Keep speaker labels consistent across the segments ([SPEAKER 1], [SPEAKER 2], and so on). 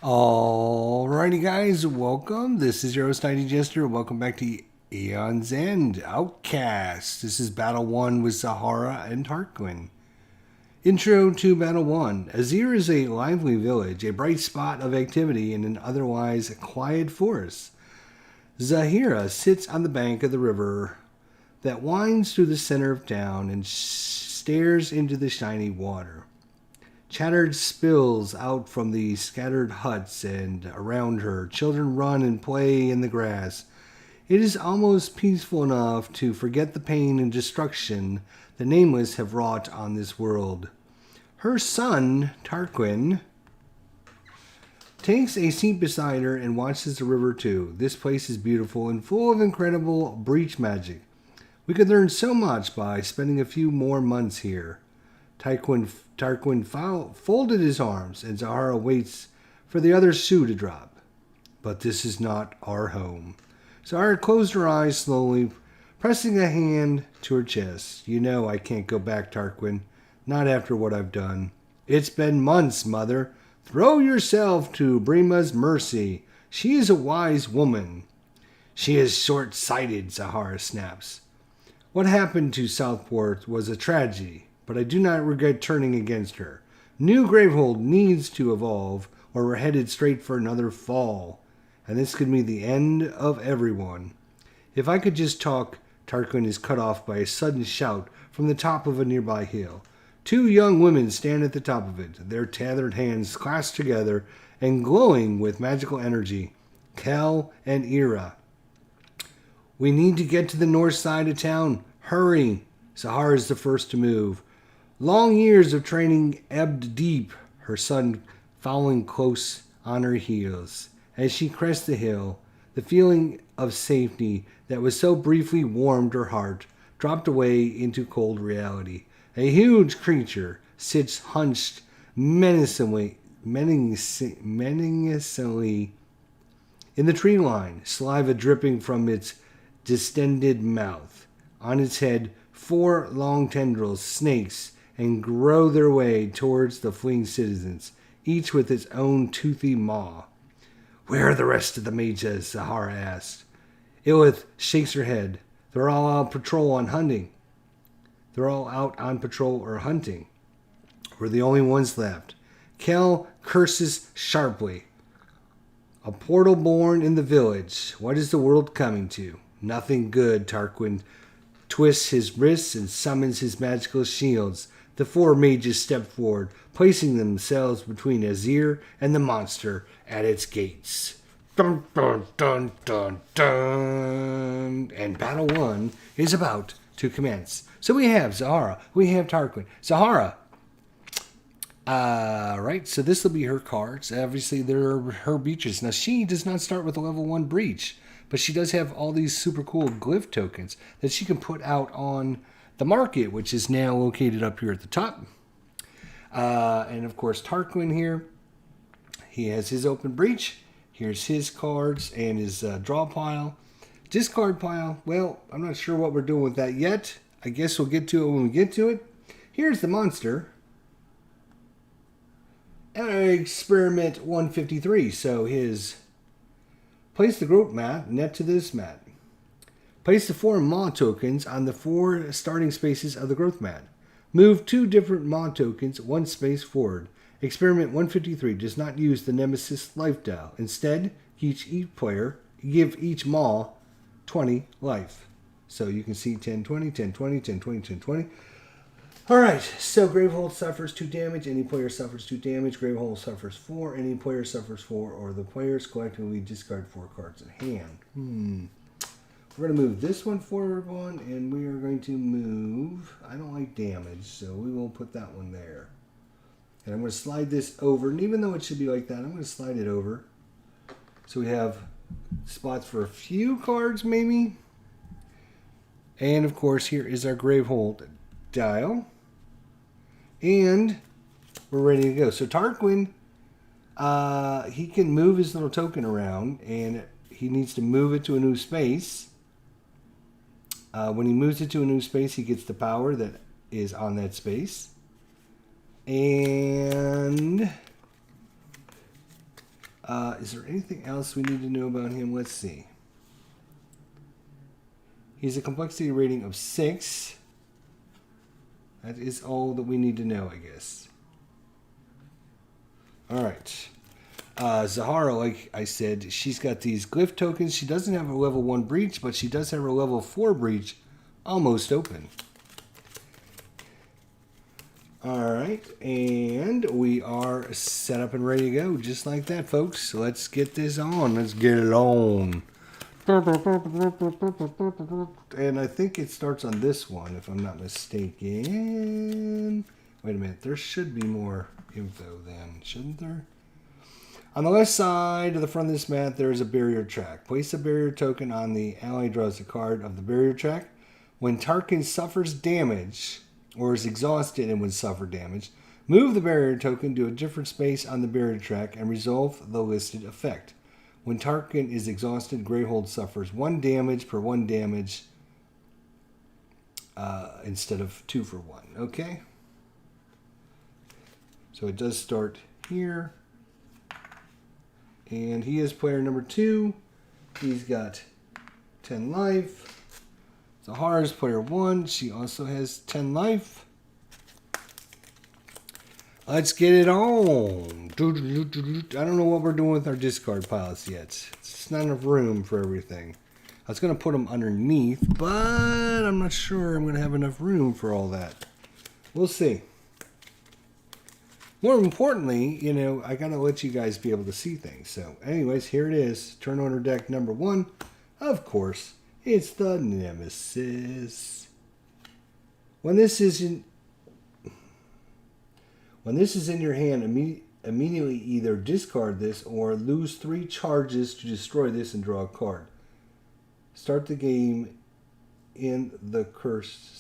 [SPEAKER 1] Alrighty guys, welcome. This is your host, Jester. Welcome back to Aeon's End, OUTCAST. This is Battle 1 with Zahara and Tarquin. Intro to Battle 1. Azir is a lively village, a bright spot of activity in an otherwise quiet forest. Zahira sits on the bank of the river that winds through the center of town and stares into the shiny water. Chatter spills out from the scattered huts, and around her, children run and play in the grass. It is almost peaceful enough to forget the pain and destruction the Nameless have wrought on this world. Her son, Tarquin, takes a seat beside her and watches the river too. This place is beautiful and full of incredible breach magic. We could learn so much by spending a few more months here. Tarquin folded his arms, and Zahara waits for the other shoe to drop. But this is not our home. Zahara closed her eyes slowly, pressing a hand to her chest. You know I can't go back, Tarquin. Not after what I've done. It's been months, Mother. Throw yourself to Brima's mercy. She is a wise woman. She is short-sighted, Zahara snaps. What happened to Southport was a tragedy, but I do not regret turning against her. New Gravehold needs to evolve, or we're headed straight for another fall. And this could be the end of everyone. If I could just talk, Tarquin is cut off by a sudden shout from the top of a nearby hill. Two young women stand at the top of it, their tethered hands clasped together and glowing with magical energy. Kel and Ira. We need to get to the north side of town. Hurry! Zahara is the first to move. Long years of training ebbed deep, her son following close on her heels. As she crests the hill, the feeling of safety that was so briefly warmed her heart dropped away into cold reality. A huge creature sits hunched menacingly in the tree line, saliva dripping from its distended mouth. On its head, 4 long tendrils, snakes, and grow their way towards the fleeing citizens, each with its own toothy maw. Where are the rest of the mages? Zahara asked. Illith shakes her head. They're all out on patrol or hunting. We're the only ones left. Kel curses sharply. A portal born in the village. What is the world coming to? Nothing good, Tarquin twists his wrists and summons his magical shields. The 4 mages step forward, placing themselves between Azir and the monster at its gates. Dun, dun, dun, dun, dun. And Battle 1 is about to commence. So we have Zahara, we have Tarquin. Zahara. Right, so this will be her cards. Obviously, they're her breaches. Now, she does not start with a level 1 breach, but she does have all these super cool glyph tokens that she can put out on the market, which is now located up here at the top. And of course, Tarquin here, he has his open breach. Here's his cards and his draw pile. Discard pile, well, I'm not sure what we're doing with that yet. I guess we'll get to it when we get to it. Here's the monster. Experiment 153. So his place the growth mat net to this mat. Place the 4 Maw tokens on the 4 starting spaces of the growth mat. Move 2 different Maw tokens 1 space forward. Experiment 153 does not use the Nemesis life dial. Instead, each player give each Maw 20 life. So you can see 10, 20, 10, 20, 10, 20, 10, 20. Alright, so Gravehold suffers 2 damage. Any player suffers 2 damage. Gravehold suffers 4. Any player suffers 4, or the players collectively discard 4 cards in hand. We're going to move this one forward and we are going to move, I don't like damage, so we will put that one there. And I'm going to slide this over, and even though it should be like that, I'm going to slide it over. So we have spots for a few cards, maybe. And of course, here is our Gravehold dial. And we're ready to go. So Tarquin, he can move his little token around, and he needs to move it to a new space. When he moves it to a new space, he gets the power that is on that space. And Is there anything else we need to know about him? Let's see. He's a complexity rating of 6. That is all that we need to know, I guess. Alright. Zahara, like I said, she's got these glyph tokens. She doesn't have a level 1 breach, but she does have her level 4 breach almost open. Alright, and we are set up and ready to go, just like that, folks. So let's get this on. Let's get it on. And I think it starts on this one, if I'm not mistaken. Wait a minute, there should be more info then, shouldn't there? On the left side of the front of this mat, there is a barrier track. Place a barrier token on the ally draws a card of the barrier track. When Tarquin suffers damage, or is exhausted and would suffer damage, move the barrier token to a different space on the barrier track and resolve the listed effect. When Tarquin is exhausted, Greyhold suffers 1 damage per 1 damage instead of 2 for 1. Okay? So it does start here. And he is player number 2. He's got 10 life. Zahara's player 1. She also has 10 life. Let's get it on. I don't know what we're doing with our discard piles yet. It's not enough room for everything. I was going to put them underneath, but I'm not sure I'm going to have enough room for all that. We'll see. More importantly, you know, I got to let you guys be able to see things. So, anyways, here it is. Turn order deck number 1. Of course, it's the Nemesis. When this is in your hand, immediately either discard this or lose 3 charges to destroy this and draw a card. Starts the game in the curse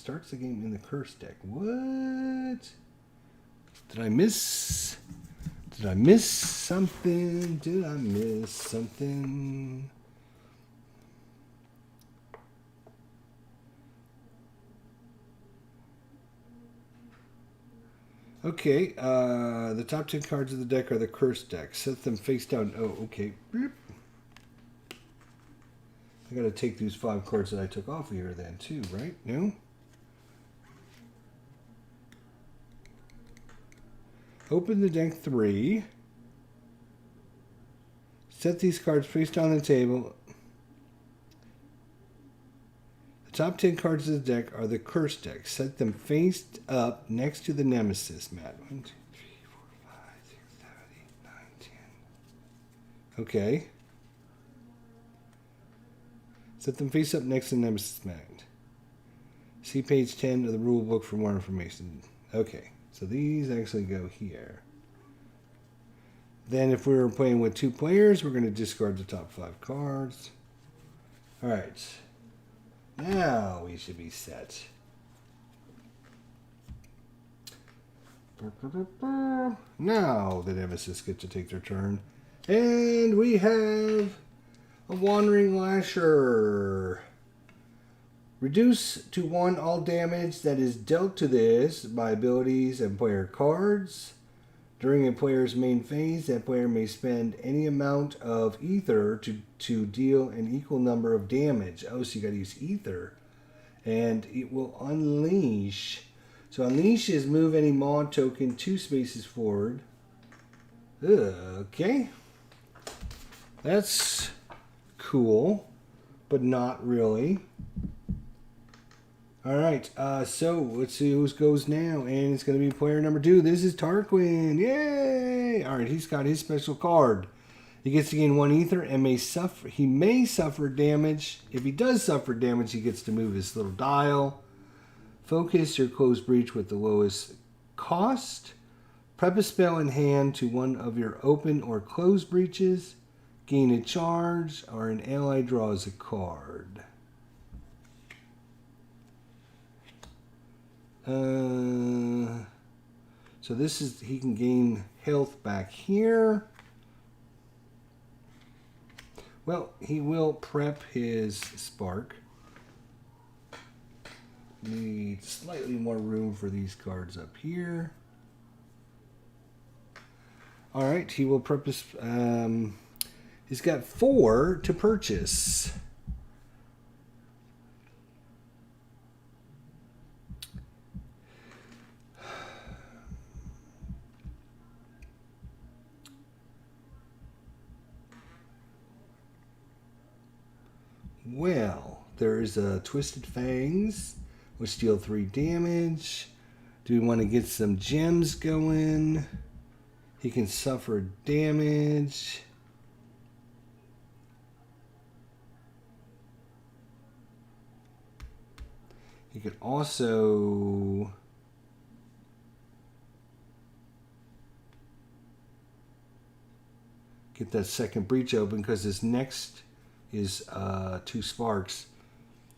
[SPEAKER 1] deck. What? Did I miss something? Okay, the top 10 cards of the deck are the curse deck. Set them face down. Oh, okay. I gotta take these 5 cards that I took off of here then too, right? No? Open the deck 3. Set these cards face down the table. The top 10 cards of the deck are the curse deck. Set them face up next to the Nemesis mat. 1, 2, 3, 4, 5, 6, 7, 8, 9, 10. Okay. Set them face up next to the Nemesis mat. See page 10 of the rule book for more information. Okay. So these actually go here. Then if we were playing with 2 players, we're going to discard the top 5 cards. Alright. Now we should be set. Now the Nemesis get to take their turn. And we have a Wandering Lasher. Reduce to 1 all damage that is dealt to this by abilities and player cards. During a player's main phase, that player may spend any amount of ether to deal an equal number of damage. Oh, so you gotta use ether. And it will unleash. So unleash is move any maw token 2 spaces forward. Okay. That's cool, but not really. Alright, so let's see who goes now. And it's going to be player number 2. This is Tarquin. Yay! Alright, he's got his special card. He gets to gain 1 ether and he may suffer damage. If he does suffer damage, he gets to move his little dial. Focus your closed breach with the lowest cost. Prep a spell in hand to one of your open or closed breaches. Gain a charge, or an ally draws a card. So this is, he can gain health back here. Well, he will prep his spark. Need slightly more room for these cards up here. All right, he will purpose. He's got 4 to purchase. Well, there's Twisted Fangs, which deal 3 damage. Do we want to get some gems going? He can suffer damage. He could also get that second breach open because his next is 2 sparks.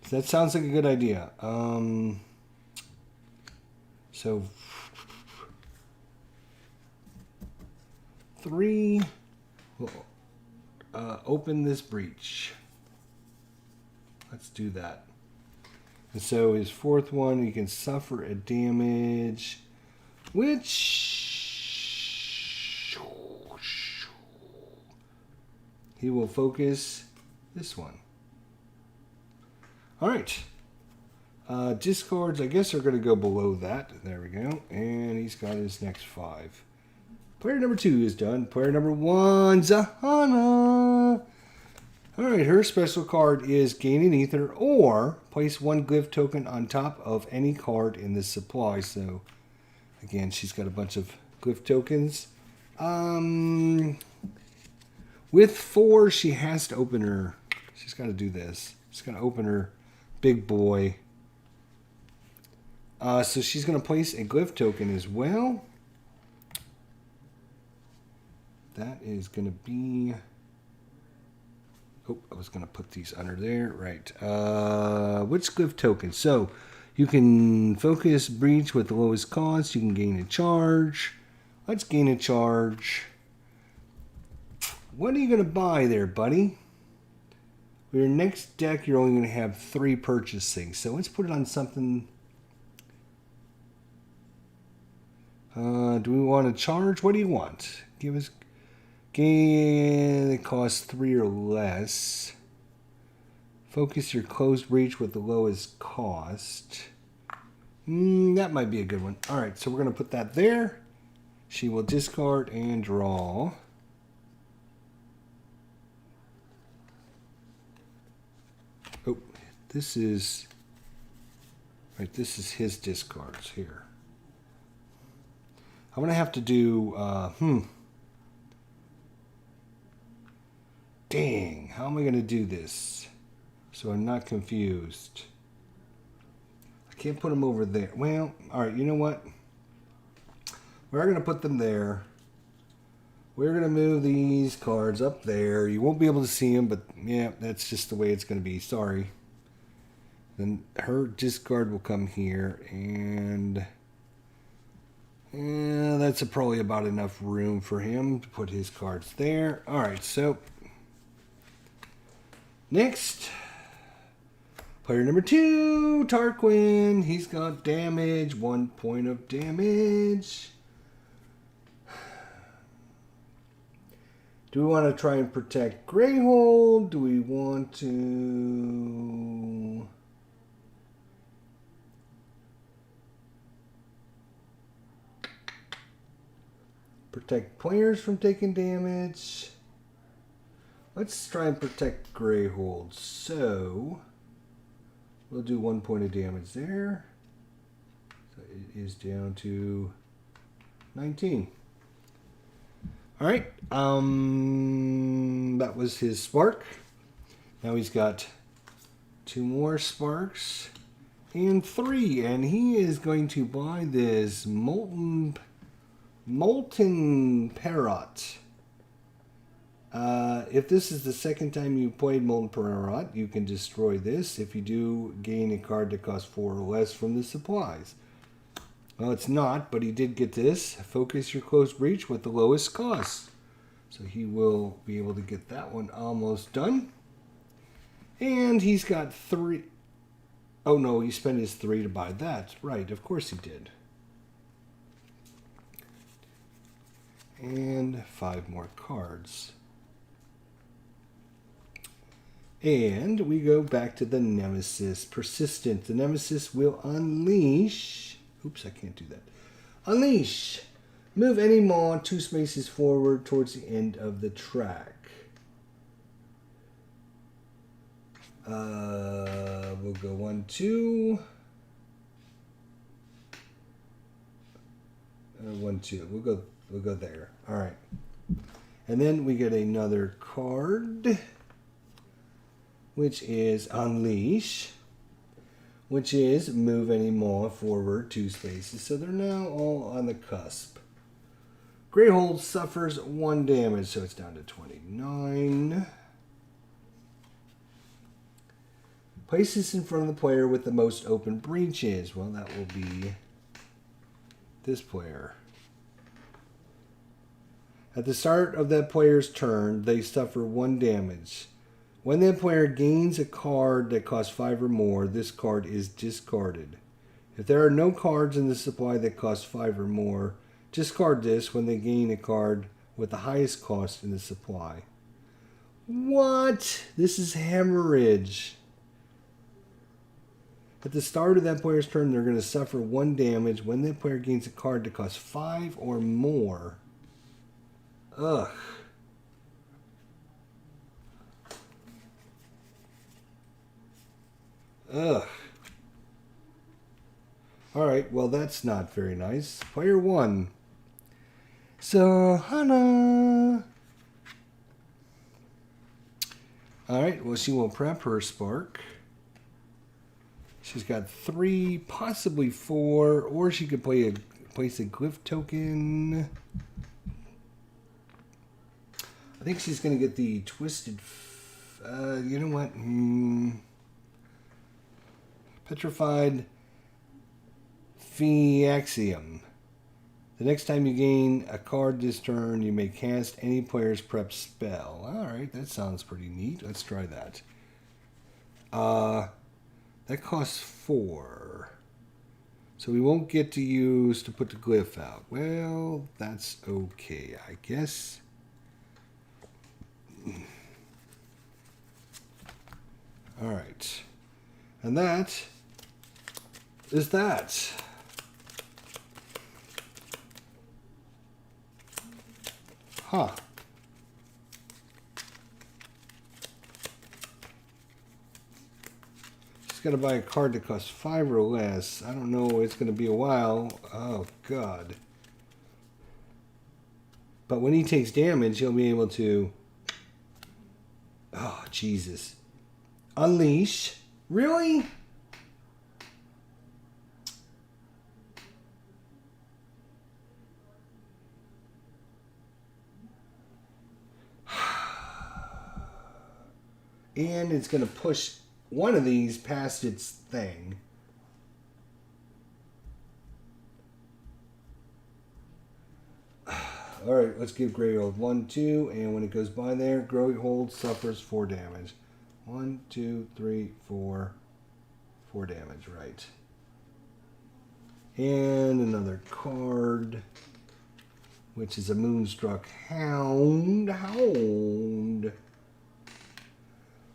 [SPEAKER 1] So that sounds like a good idea. So 3 will open this breach. Let's do that. And so his 4th one, he can suffer a damage, which he will focus this one. All right. Discards, I guess, are going to go below that. There we go. And he's got his next 5. Player number 2 is done. Player number 1, Zahana. All right, her special card is Gain an Ether or place 1 glyph token on top of any card in this supply. So, again, she's got a bunch of glyph tokens. With 4, she has to open her. She's got to do this. She's going to open her big boy. So she's going to place a glyph token as well. That is going to be... Oh, I was going to put these under there. Right. Which glyph token? So you can focus breach with the lowest cost. You can gain a charge. Let's gain a charge. What are you going to buy there, buddy? For your next deck, you're only going to have 3 purchasing. So let's put it on something. Do we want to charge? What do you want? Give us... Gain that costs 3 or less. Focus your closed breach with the lowest cost. That might be a good one. Alright, so we're going to put that there. She will discard and draw. Oh, this is... Right, this is his discards here. I'm going to have to do... Dang, how am I going to do this so I'm not confused? I can't put them over there. Well, all right, you know what? We're going to put them there. We're going to move these cards up there. You won't be able to see them, but yeah, that's just the way it's going to be. Sorry. Then her discard will come here, and that's probably about enough room for him to put his cards there. All right, so... Next, player number 2, Tarquin. He's got damage, 1 point of damage. Do we want to try and protect Greyhold? Do we want to... protect players from taking damage? Let's try and protect Greyhold. So, we'll do 1 point of damage there. So it is down to 19. Alright, that was his spark. Now he's got 2 more sparks and 3. And he is going to buy this Molten Parrot. If this is the second time you played Molten Parrot, you can destroy this. If you do, gain a card that costs 4 or less from the supplies. Well, it's not, but he did get this. Focus your closed breach with the lowest cost. So he will be able to get that one almost done. And he's got 3. Oh no, he spent his 3 to buy that. Right, of course he did. And 5 more cards. And we go back to the Nemesis. Persistent. The Nemesis will unleash. Oops, I can't do that. Unleash. Move any maw 2 spaces forward towards the end of the track. We'll go 1, 2. 1, 2. We'll go there. All right. And then we get another card, which is Unleash, which is move any maw forward 2 spaces. So they're now all on the cusp. Greyhold suffers 1 damage, so it's down to 29. Places in front of the player with the most open breaches. Well, that will be this player. At the start of that player's turn, they suffer 1 damage. When that player gains a card that costs 5 or more, this card is discarded. If there are no cards in the supply that cost 5 or more, discard this when they gain a card with the highest cost in the supply. What? This is hemorrhage. At the start of that player's turn, they're going to suffer 1 damage when that player gains a card that costs 5 or more. Ugh. Ugh. Alright, well that's not very nice. Player 1. Sahana. Alright, well she will prep her spark. She's got 3, possibly 4, or she could place a glyph token. I think she's going to get the twisted... you know what? Petrified Phyrexium. The next time you gain a card this turn, you may cast any player's prep spell. Alright, that sounds pretty neat. Let's try that. That costs 4. So we won't get to use to put the glyph out. Well, that's okay, I guess. Alright. And that is that. Huh. Got to buy a card that costs 5 or less. I don't know. It's going to be a while. Oh, God. But when he takes damage, he'll be able to... Oh, Jesus. Unleash? Really? And it's going to push... one of these past its thing. Alright, let's give Greyhold 1, 2, and when it goes by there, Greyhold suffers 4 damage. 1, 2, 3, 4. 4 damage, right. And another card, which is a Moonstruck Hound.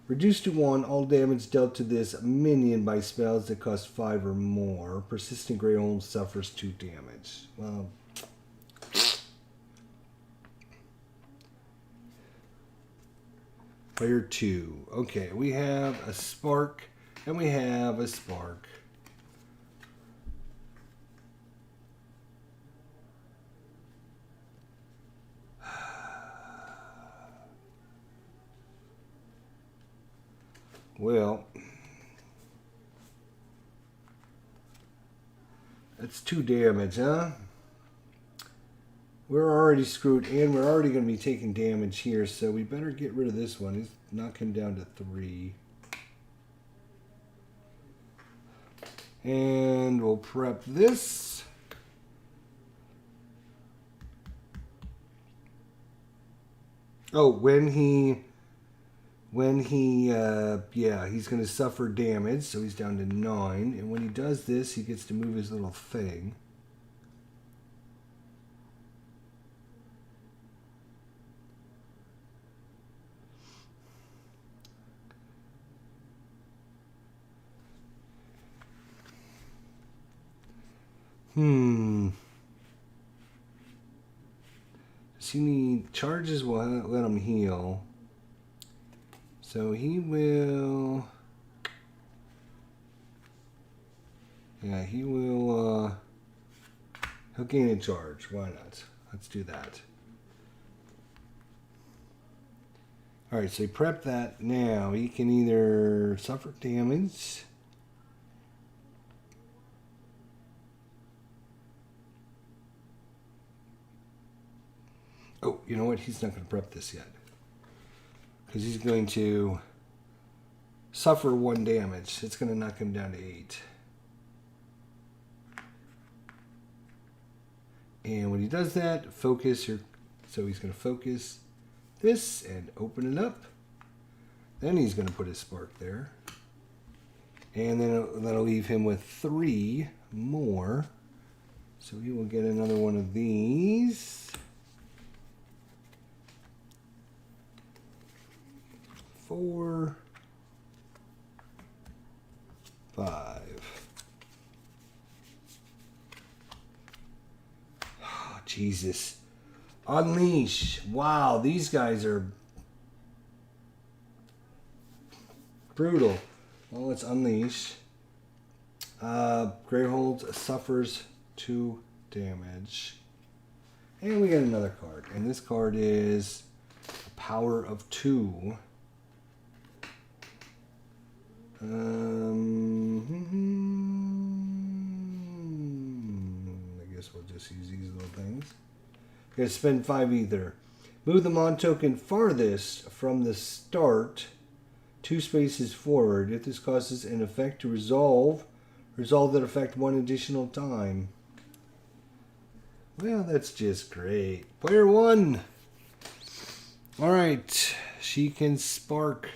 [SPEAKER 1] Reduced to 1, all damage dealt to this minion by spells that cost 5 or more. Persistent Greyhold suffers 2 damage. Well, player 2. Okay, we have a spark, and we have a spark. Well, that's 2 damage, huh? We're already screwed, and we're already going to be taking damage here, so we better get rid of this one. He's knocking down to 3. And we'll prep this. Oh, yeah, he's going to suffer damage, so he's down to 9. And when he does this, he gets to move his little thing. Does he need charges? Will let him heal. So he will. Yeah, he will. He'll gain a charge. Why not? Let's do that. Alright, so he prepped that. Now he can either suffer damage. Oh, you know what? He's not going to prep this yet. Because he's going to suffer 1 damage. It's going to knock him down to 8. And when he does that, focus your. So he's going to focus this and open it up. Then he's going to put his spark there. And then that'll leave him with 3 more. So he will get another one of these. 4, 5. Oh, Jesus. Unleash. Wow, these guys are brutal. Well, let's unleash. Greyhold suffers 2 damage. And we get another card. And this card is a power of 2. I guess we'll just use these little things. Gonna spend 5 ether. Move the Mon token farthest from the start 2 spaces forward. If this causes an effect to resolve that effect 1 additional time. Well, that's just great. Player 1. Alright. She can spark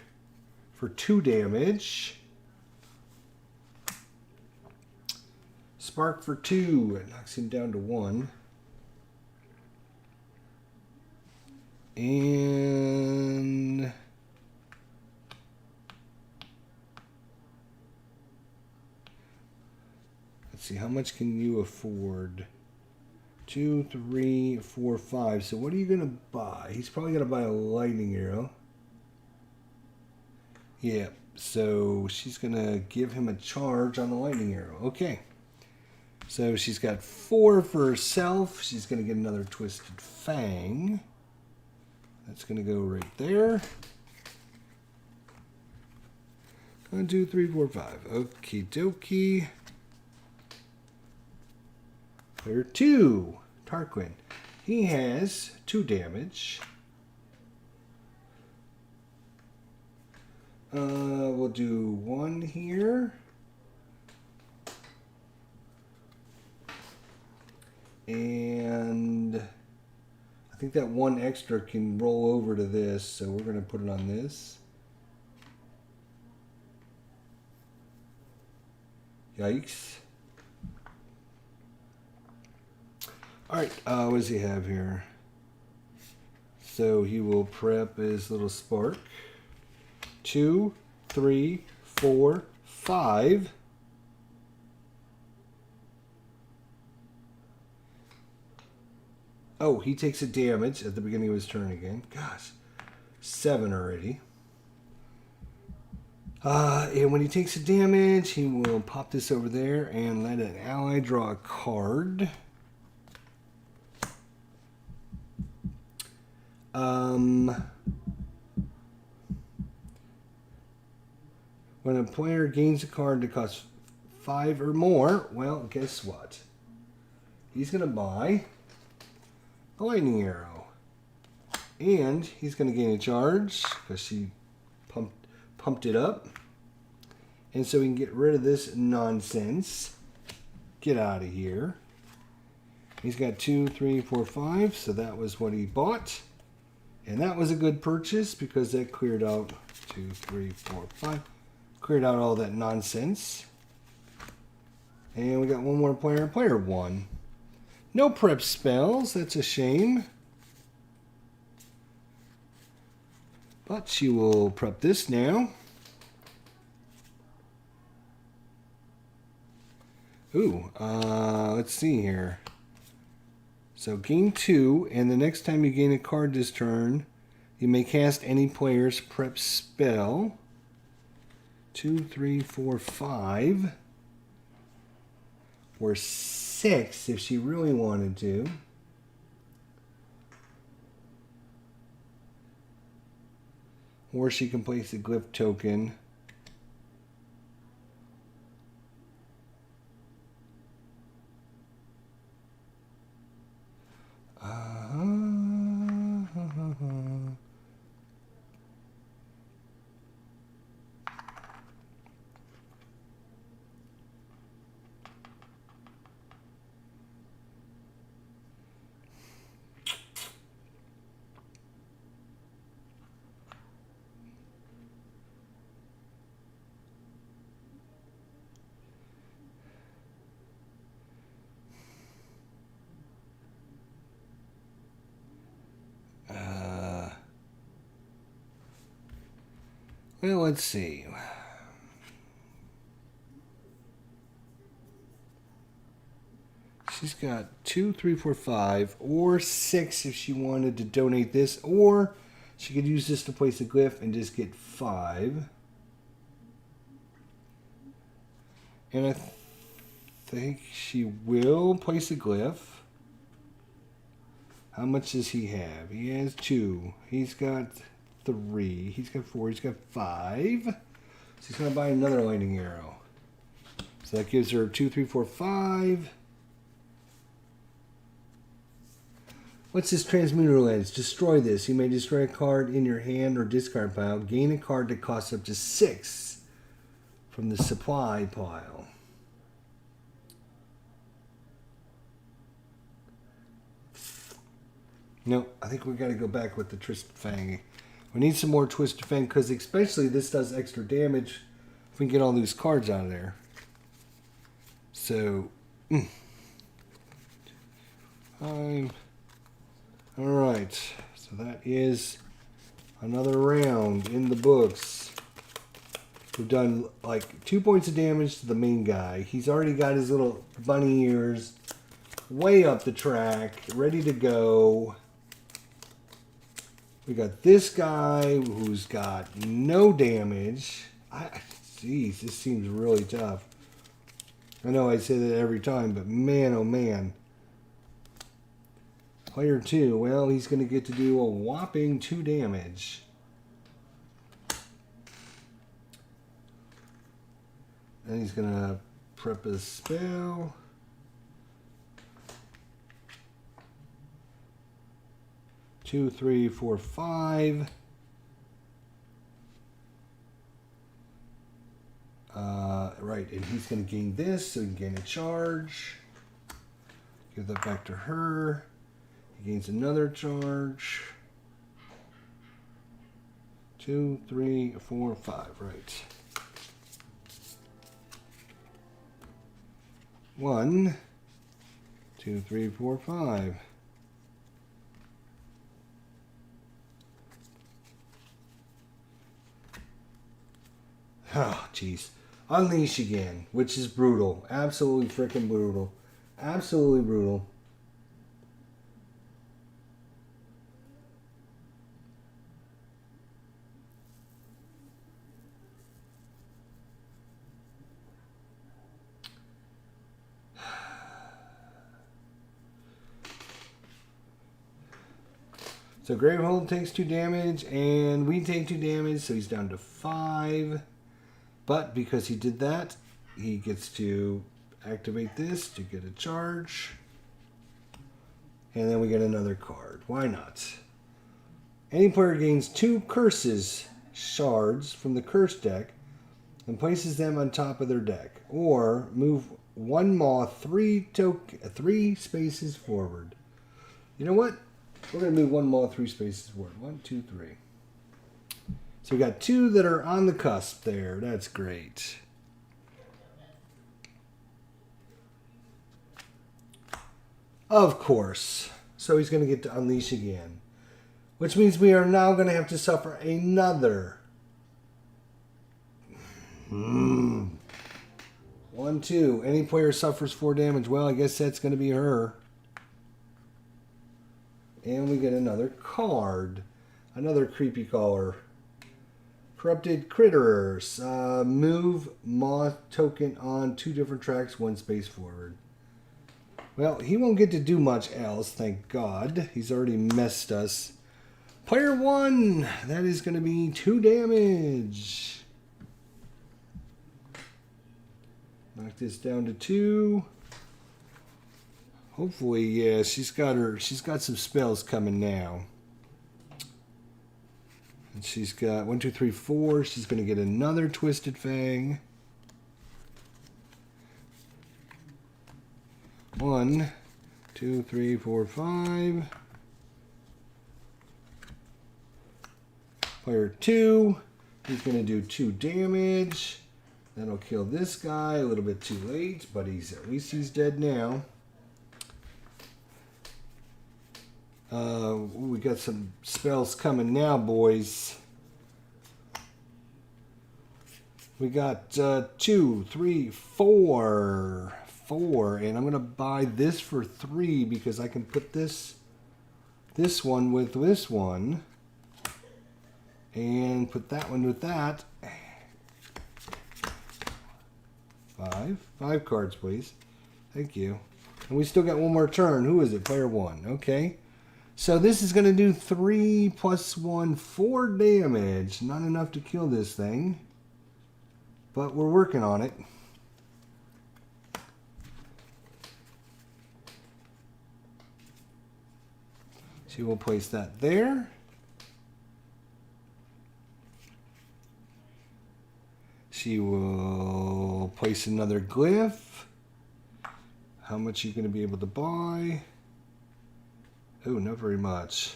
[SPEAKER 1] for 2 damage. Spark for 2. It knocks him down to 1. And let's see, how much can you afford? 2, 3, 4, 5. So what are you going to buy? He's probably going to buy a lightning arrow. Yeah, so she's going to give him a charge on the lightning arrow. Okay. So she's got 4 for herself. She's going to get another Twisted Fang. That's going to go right there. 1, 2, 3, 4, 5. Okie dokie. Player 2, Tarquin. He has 2 damage. We'll do 1 here. And I think that 1 extra can roll over to this, so we're going to put it on this. Yikes. Alright, what does he have here? So he will prep his little spark. 2, 3, 4, 5. Oh, he takes a damage at the beginning of his turn again. Gosh, 7 already. And when he takes a damage, he will pop this over there and let an ally draw a card. When a player gains a card that costs 5 or more, well, guess what? He's going to buy a lightning arrow. And he's going to gain a charge because she pumped it up. And so we can get rid of this nonsense. Get out of here. He's got 2, 3, 4, 5. So that was what he bought. And that was a good purchase because that cleared out 2, 3, 4, 5. Cleared out all that nonsense. And we got one more player. Player 1. No prep spells. That's a shame. But she will prep this now. Ooh, let's see here. So gain 2, and the next time you gain a card this turn, you may cast any player's prep spell. 2, 3, 4, 5. Or 6 if she really wanted to. Or she can place a glyph token. Well, let's see. She's got 2, 3, 4, 5, or 6 if she wanted to donate this, or she could use this to place a glyph and just get 5. And I think she will place a glyph. How much does he have? He has 2. He's got 3. He's got 4. He's got 5. So he's going to buy another lightning arrow. So that gives her 2, 3, 4, 5. What's this transmuter lens? Destroy this. You may destroy a card in your hand or discard pile. Gain a card that costs up to 6 from the supply pile. No, I think we got to go back with the Twisted Fang. We need some more Twisted Fang because especially this does extra damage if we can get all these cards out of there. So, 5. All right, so that is another round in the books. We've done like 2 points of damage to the main guy. He's already got his little bunny ears way up the track, ready to go. We got this guy who's got no damage. Jeez, this seems really tough. I know I say that every time, but man, oh man. Player 2, well, he's going to get to do a whopping 2 damage. And he's going to prep his spell. Two, 3, 4, 5. Right, and he's going to gain this, so he can gain a charge. Give that back to her. He gains another charge. 2, 3, 4, 5, right. 1, 2, 3, 4, 5. Oh, jeez. Unleash again, which is brutal. Absolutely freaking brutal. Absolutely brutal. So Gravehold takes 2 damage, and we take 2 damage, so he's down to 5. But because he did that, he gets to activate this to get a charge. And then we get another card. Why not? Any player gains 2 curses shards from the curse deck and places them on top of their deck. Or move 1 maw 3 spaces forward. You know what? We're going to move 1 maw 3 spaces forward. 1, 2, 3. So we got 2 that are on the cusp there. That's great. Of course. So he's going to get to unleash again. Which means we are now going to have to suffer another. 1, 2. Any player suffers 4 damage. Well, I guess that's going to be her. And we get another card. Another creepy caller. Corrupted Critters. Move Moth token on 2 different tracks, 1 space forward. Well, he won't get to do much else, thank God. He's already messed us. Player 1. That is going to be 2 damage. Knock this down to 2. Hopefully, yeah, she's got some spells coming now. And she's got 1, 2, 3, 4. She's going to get another Twisted Fang. 1, 2, 3, 4, 5. Player 2. He's going to do 2 damage. That'll kill this guy. A little bit too late, but at least he's dead now. We got some spells coming now, boys. We got 2, 3, 4. 4, and I'm going to buy this for 3 because I can put this one with this one. And put that one with that. 5 cards, please. Thank you. And we still got one more turn. Who is it? Player 1. Okay. So this is going to do 3 plus 1, 4 damage. Not enough to kill this thing. But we're working on it. She will place that there. She will place another glyph. How much are you going to be able to buy? Oh, not very much.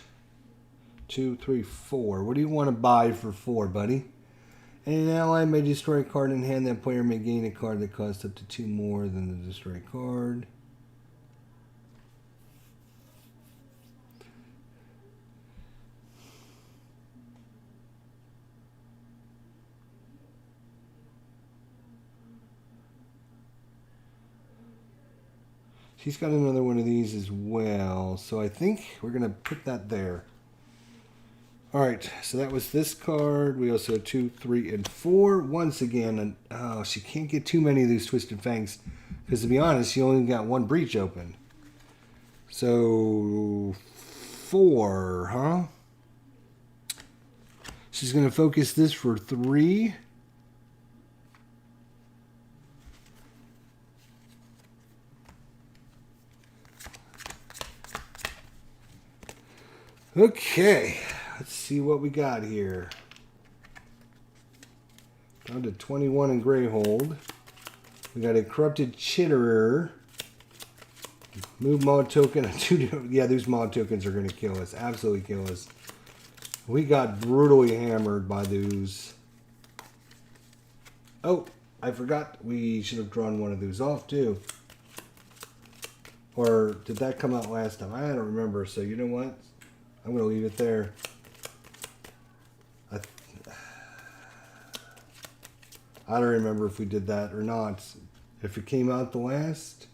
[SPEAKER 1] 2, 3, 4. What do you want to buy for 4, buddy? And an ally may destroy a card in hand. That player may gain a card that costs up to 2 more than the destroyed card. She's got another one of these as well. So I think we're going to put that there. Alright, so that was this card. We also have 2, 3, and 4. Once again, oh, she can't get too many of these Twisted Fangs. Because to be honest, she only got 1 breach open. So 4, huh? She's going to focus this for 3. Okay, let's see what we got here. Down to 21 in Greyhold. We got a Corrupted Chitterer. Move mod token. Yeah, these mod tokens are going to kill us. Absolutely kill us. We got brutally hammered by those. Oh, I forgot we should have drawn one of those off too. Or did that come out last time? I don't remember. So you know what? I'm going to leave it there. I don't remember if we did that or not. If it came out the last.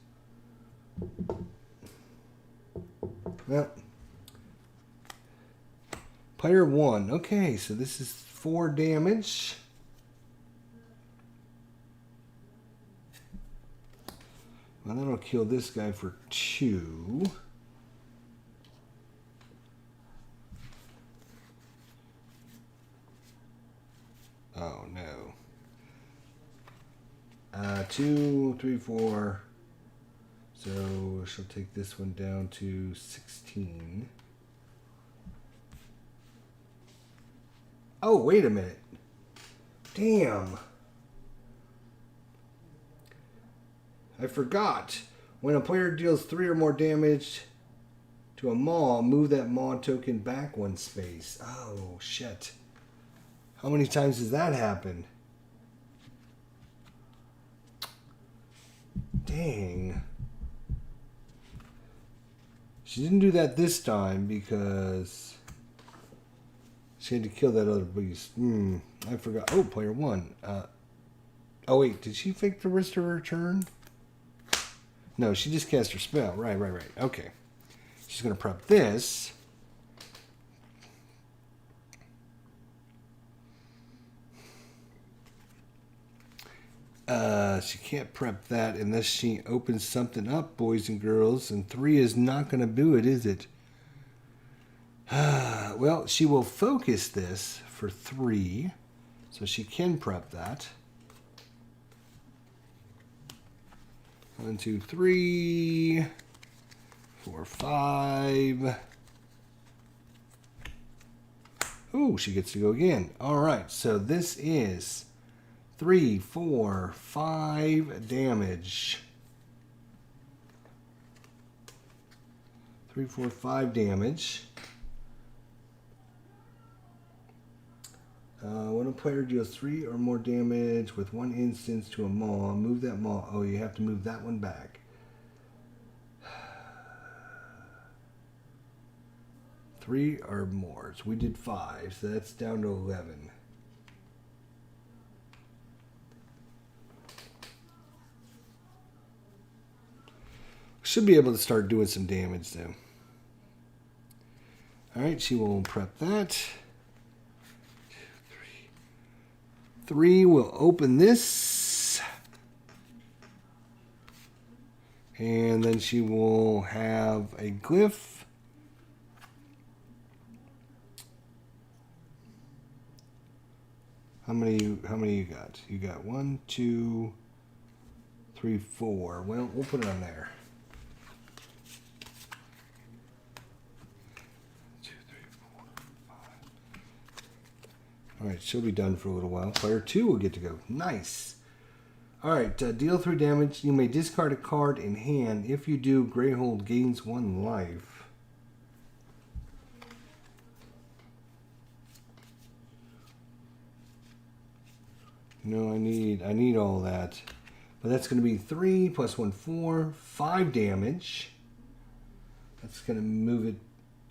[SPEAKER 1] Yep. Player 1. Okay, so this is 4 damage. Well, that'll kill this guy for 2. Oh no. 2, 3, 4. So she'll take this one down to 16. Oh, wait a minute. Damn. I forgot. When a player deals 3 or more damage to a maw, move that maw token back 1 space. Oh, shit. How many times has that happened? Dang. She didn't do that this time because she had to kill that other beast. I forgot. Oh, player 1. Oh, wait. Did she fake the risk of her turn? No, she just cast her spell. Right. Okay. She's going to prep this. She can't prep that unless she opens something up, boys and girls. And 3 is not going to do it, is it? Well, she will focus this for 3. So she can prep that. 1, 2, 3, 4, 5. Ooh, she gets to go again. All right, so this is 3, 4, 5 damage. 3, 4, 5 damage. When a player deals 3 or more damage with 1 instance to a maw, move that maw. Oh, you have to move that one back. 3 or more. So we did 5, so that's down to 11. Should be able to start doing some damage though. Alright, she will prep that. 3 will open this. And then she will have a glyph. How many you got? You got 1, 2, 3, 4. Well, we'll put it on there. 2, 3, 4, 5. All right, she'll be done for a little while. Player 2 will get to go. Nice. All right, deal 3 damage. You may discard a card in hand. If you do, Greyhold gains 1 life. No, I need all that. But that's going to be 3 plus 1, 4, 5 damage. That's going to move it.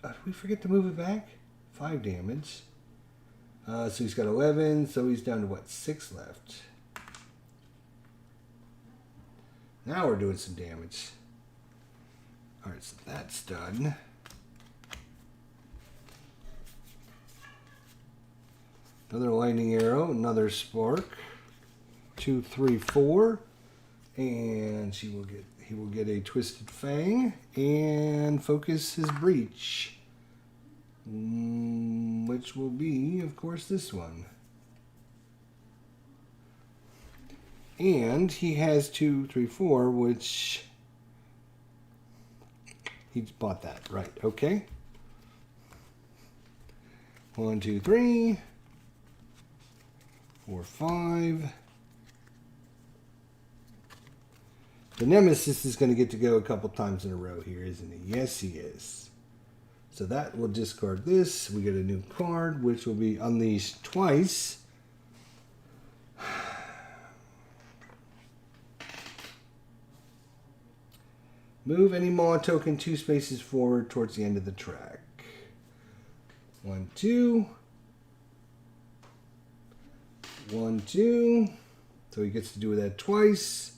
[SPEAKER 1] Did we forget to move it back? 5 damage. So he's got 11, so he's down to what, 6 left. Now we're doing some damage. Alright, so that's done. Another lightning arrow, another spark. 2, 3, 4. And he will get a twisted fang and focus his breach. Which will be, of course, this one. And he has 2, 3, 4, which he bought that, right? Okay. 1, 2, 3, 4, 5. The Nemesis is going to get to go a couple times in a row here, isn't he? Yes, he is. So that will discard this. We get a new card, which will be unleashed twice. Move any Maw token 2 spaces forward towards the end of the track. 1, 2. 1, 2. So he gets to do that twice.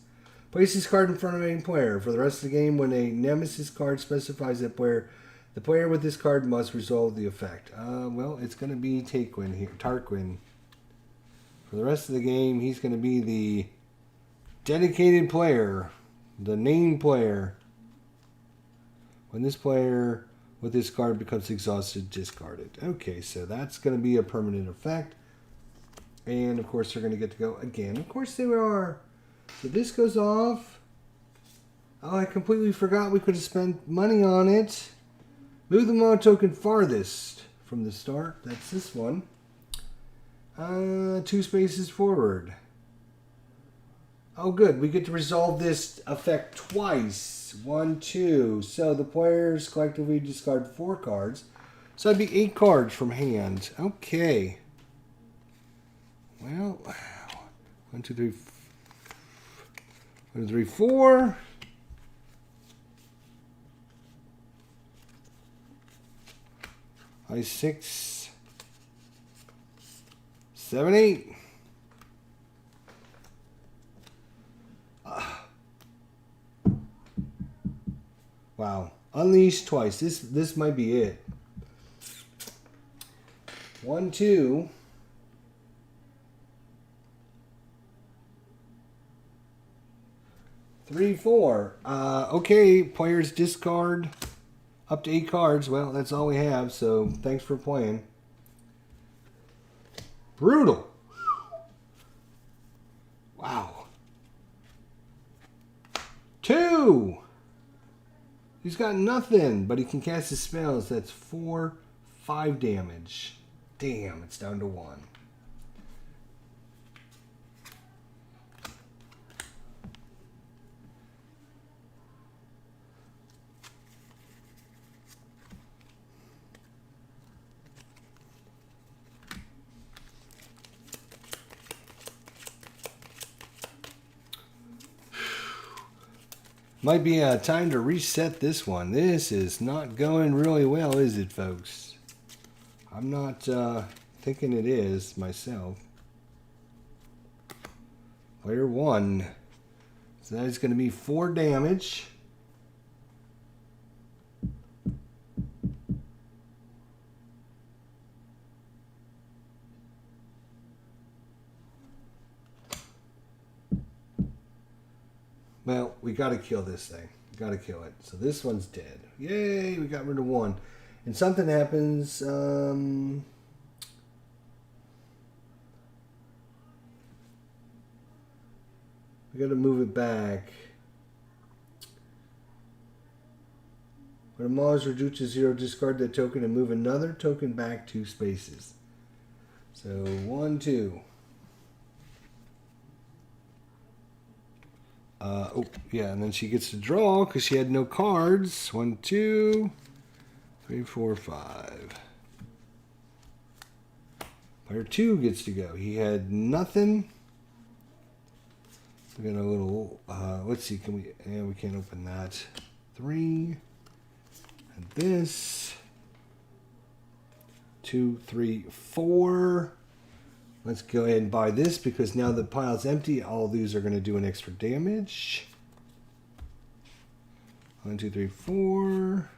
[SPEAKER 1] Place this card in front of any player. For the rest of the game, when a Nemesis card specifies that player, the player with this card must resolve the effect. Well, it's going to be Taqren here. Tarquin. For the rest of the game, he's going to be the dedicated player. The named player. When this player with this card becomes exhausted, discard it. Okay, so that's going to be a permanent effect. And, of course, they're going to get to go again. Of course they are. So this goes off. Oh, I completely forgot we could have spent money on it. Move the Maw token farthest from the start. That's this one. 2 spaces forward. Oh, good. We get to resolve this effect twice. 1, 2. So the players collectively discard 4 cards. So that'd be 8 cards from hand. Okay. Well, 1, 2, 3, 1, 2, 3, 4. I 6, 7, 8. Wow. Unleash twice. This might be it. 1, 2. 3, 4. Okay, players discard up to 8 cards. Well, that's all we have, so thanks for playing. Brutal. Wow. 2. He's got nothing, but he can cast his spells. That's 4, 5 damage. Damn, it's down to 1. Might be time to reset this one. This is not going really well, is it, folks? I'm not thinking it is myself. Player 1. So that is going to be 4 damage. Well, we got to kill this thing. We got to kill it. So this one's dead. Yay, we got rid of 1. And something happens. We got to move it back. When a model is reduced to 0, discard that token and move another token back 2 spaces. So 1, 2. Oh, yeah, and then she gets to draw because she had no cards. 1, 2, 3, 4, 5. Player 2 gets to go. He had nothing. We got a little, let's see, can we, yeah, we can't open that. 3, and this. 2, 3, 4. Let's go ahead and buy this because now the pile's empty. All these are going to do an extra damage. 1, 2, 3, 4,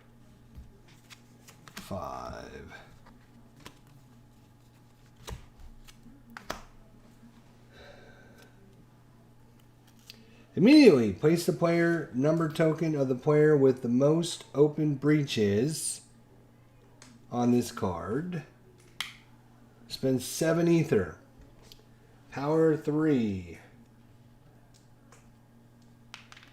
[SPEAKER 1] 5. Immediately place the player number token of the player with the most open breaches on this card. Spend 7 ether. Power 3.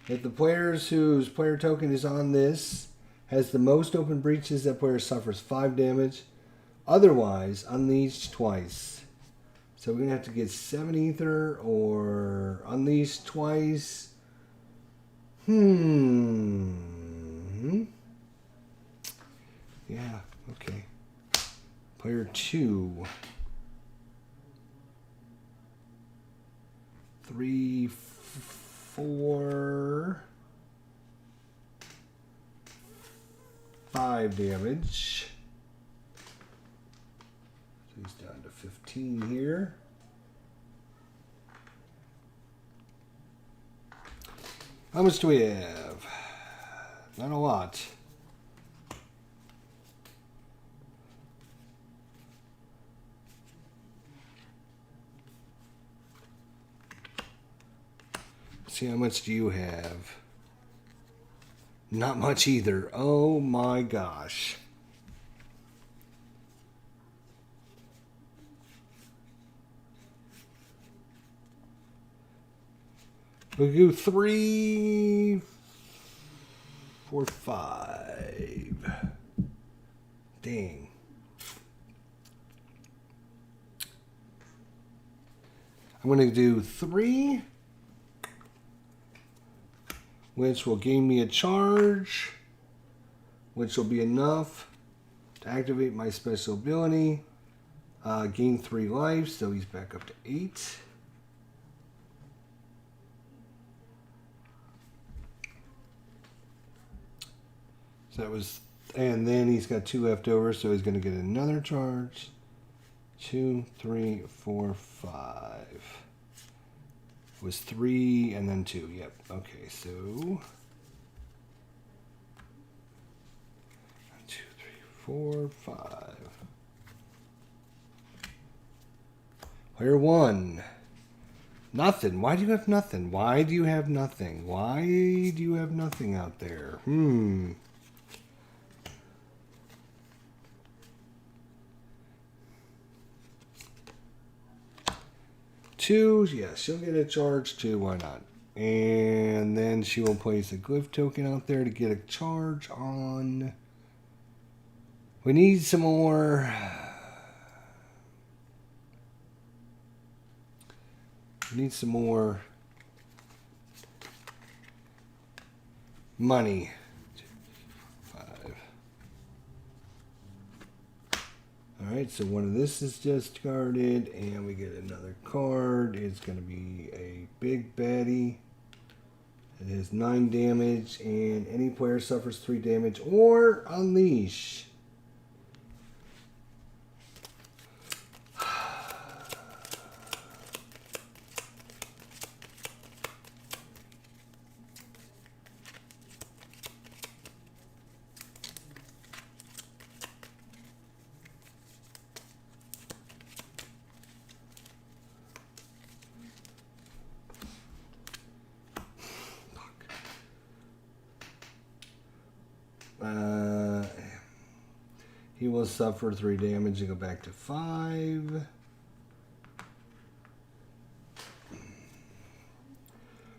[SPEAKER 1] If the players whose player token is on this has the most open breaches, that player suffers 5 damage. Otherwise, unleash twice. So we're going to have to get 7 ether or unleash twice. Yeah, okay. Player 2. 3, 4, 5 damage. So he's down to 15 here. How much do we have? Not a lot. See, how much do you have? Not much either. Oh my gosh. We'll do 3, 4, 5. Dang. I'm going to do 3. Which will gain me a charge, which will be enough to activate my special ability. Gain 3 life, so he's back up to 8. So that was, and then he's got 2 left over, so he's going to get another charge. 2, 3, 4, 5. Was 3 and then 2. Yep. Okay, so 4, 5. Player 1. Nothing. Why do you have nothing? Why do you have nothing? Why do you have nothing out there? 2. Yes, she'll get a charge too. Why not? And then she will place a glyph token out there to get a charge on. We need some more. We need some more money. 5. Alright, so one of this is discarded, and we get another card. It's going to be a big baddie. It has 9 damage, and any player suffers 3 damage or unleash. He will suffer 3 damage and go back to 5.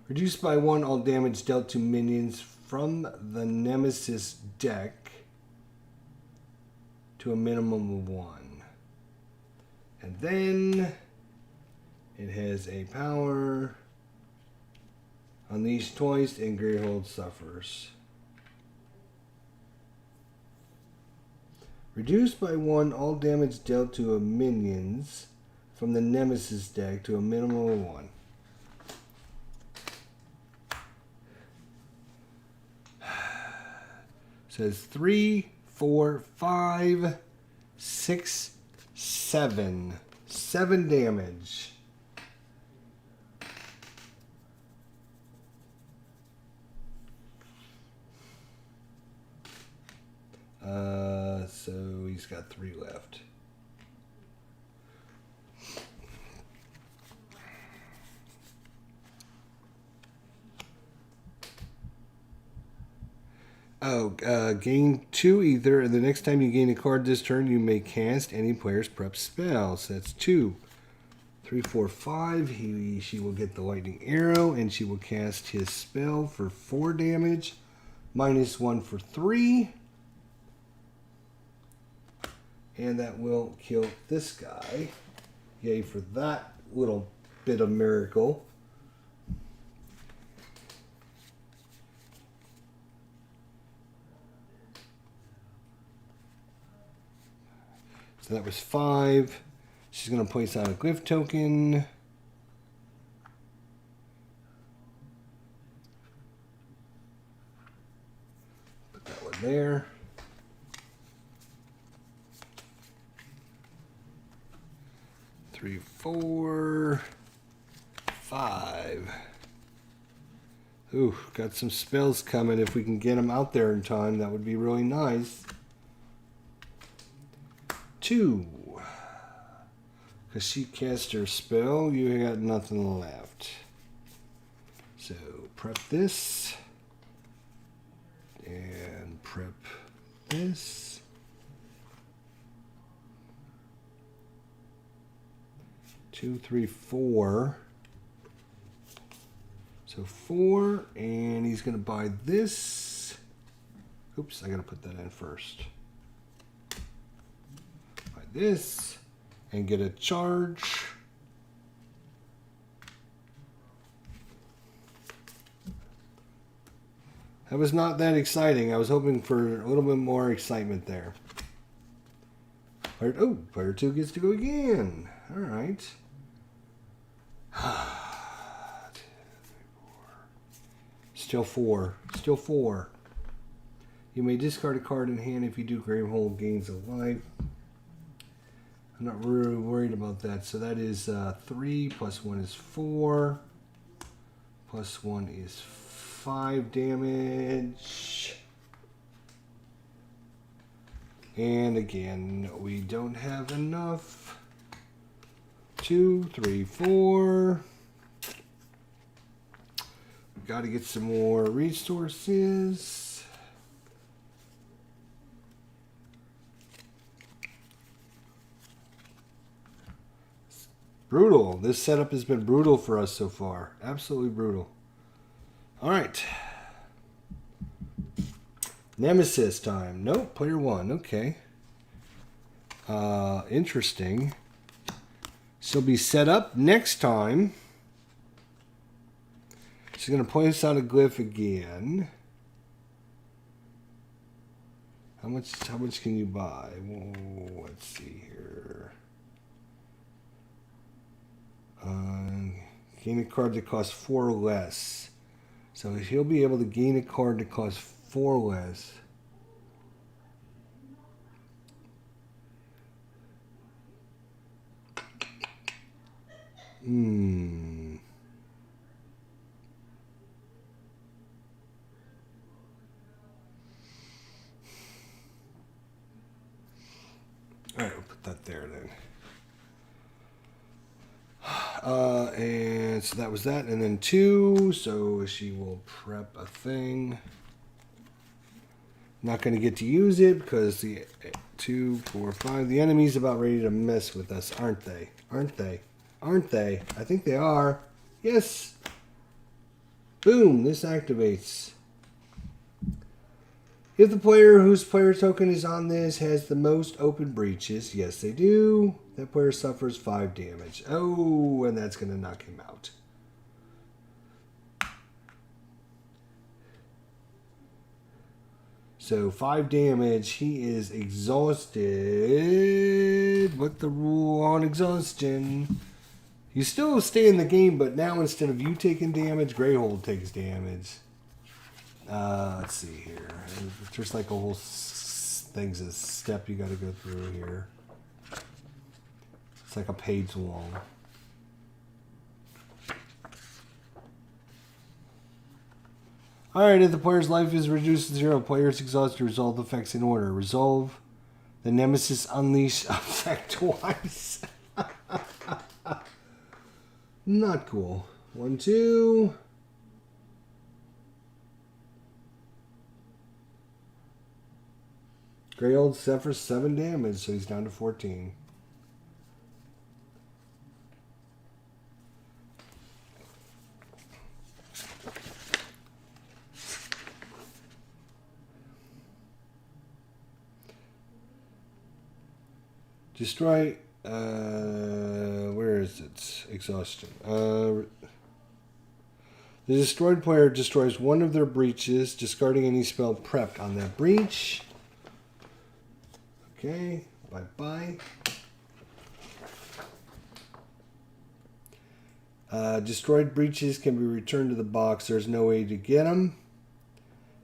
[SPEAKER 1] Reduced by 1 all damage dealt to minions from the Nemesis deck to a minimum of 1. And then it has a power. Unleash twice and Greyhold suffers. Reduced by 1 all damage dealt to a minions from the Nemesis deck to a minimum of 1. Says 3, 4, 5, 6, 7. 7 damage. So he's got 3 left. Gain 2 ether, and the next time you gain a card this turn, you may cast any player's prep spell. So that's 2, 3, 4, 5. She will get the lightning arrow, and she will cast his spell for 4 damage, -1 for 3. And that will kill this guy. Yay for that little bit of miracle. So that was 5. She's going to place out a glyph token. Put that one there. 3, 4, 5. Ooh, got some spells coming. If we can get them out there in time, that would be really nice. 2. Because she cast her spell, you got nothing left. So, prep this. And prep this. 2, 3, 4. So 4, and he's going to buy this. Oops, I got to put that in first. Buy this, and get a charge. That was not that exciting. I was hoping for a little bit more excitement there. Player 2 gets to go again. All right. 2, 3, 4. Still 4. Still 4. You may discard a card in hand. If you do, Greyhold gains a life. I'm not really worried about that. So that is 3 plus 1 is 4. Plus 1 is 5 damage. And again, we don't have enough. 2, 3, 4. We've got to get some more resources. Brutal. This setup has been brutal for us so far. Absolutely brutal. All right. Nemesis time. Nope, player 1. Okay. Interesting. She'll be set up next time. She's going to point us out a glyph again. How much can you buy? Whoa, let's see here. Gain a card that costs 4 less. So he'll be able to gain a card that costs 4 less. Alright, we'll put that there then. And so that was that. And then 2, so she will prep a thing. Not going to get to use it because the 2, 4, 5, the enemy's about ready to mess with us, aren't they? Aren't they? Aren't they? I think they are. Yes! Boom! This activates. If the player whose player token is on this has the most open breaches, yes they do, that player suffers 5 damage. Oh, and that's going to knock him out. So 5 damage, he is exhausted. What the rule on exhaustion? You still stay in the game, but now instead of you taking damage, Greyhold takes damage. Let's see here. There's like a whole thing's a step you got to go through here. It's like a page long. Alright, if the player's life is reduced to 0, player's exhausted, resolve effects in order. Resolve the Nemesis Unleash effect twice. Not cool. 1, 2. Greyhold suffers 7 damage, so he's down to 14. Destroy, where is it? Exhaustion. The destroyed player destroys one of their breaches, discarding any spell prepped on that breach. Okay, bye-bye. Destroyed breaches can be returned to the box. There's no way to get them.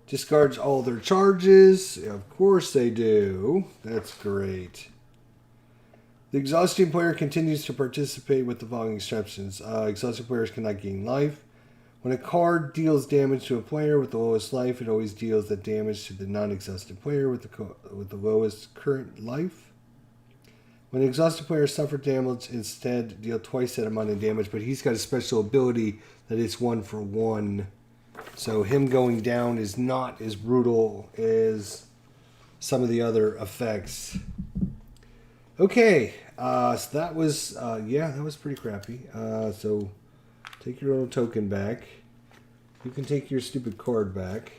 [SPEAKER 1] Discards all their charges. Of course they do. That's great. The exhausting player continues to participate with the following exceptions. Exhausting players cannot gain life. When a card deals damage to a player with the lowest life, it always deals that damage to the non-exhausted player with the lowest current life. When an exhausted player suffers damage, instead deal twice that amount of damage, but he's got a special ability that it's 1 for 1. So him going down is not as brutal as some of the other effects. Okay, so that was, that was pretty crappy. So take your little token back. You can take your stupid card back.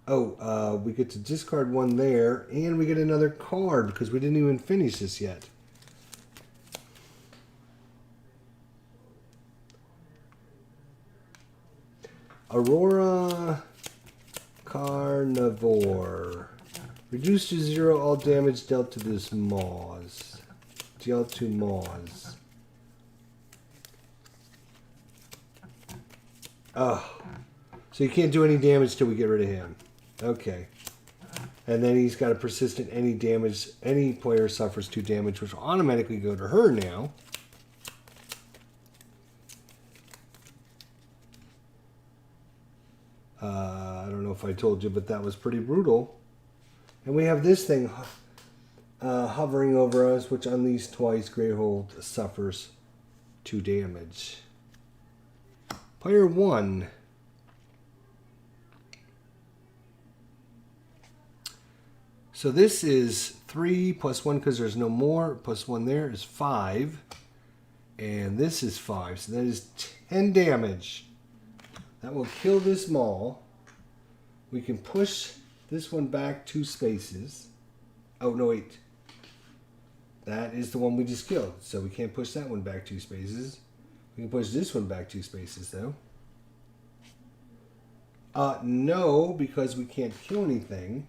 [SPEAKER 1] Oh, we get to discard 1 there, and we get another card because we didn't even finish this yet. Aurora Carnivore. Reduced to 0 all damage dealt to this Moz. Dealt to Moz. Oh. So you can't do any damage till we get rid of him. Okay. And then he's got a persistent any damage. Any player suffers 2 damage, which will automatically go to her now. I don't know if I told you, but that was pretty brutal. And we have this thing hovering over us, which unleashed twice. Greyhold suffers 2 damage. Player 1. So this is 3 plus 1 because there's no more. Plus 1 there is 5. And this is 5. So that is 10 damage. That will kill this Maul. We can push this one back 2 spaces. Oh, no, wait. That is the one we just killed. So we can't push that one back 2 spaces. We can push this one back 2 spaces, though. No, because we can't kill anything.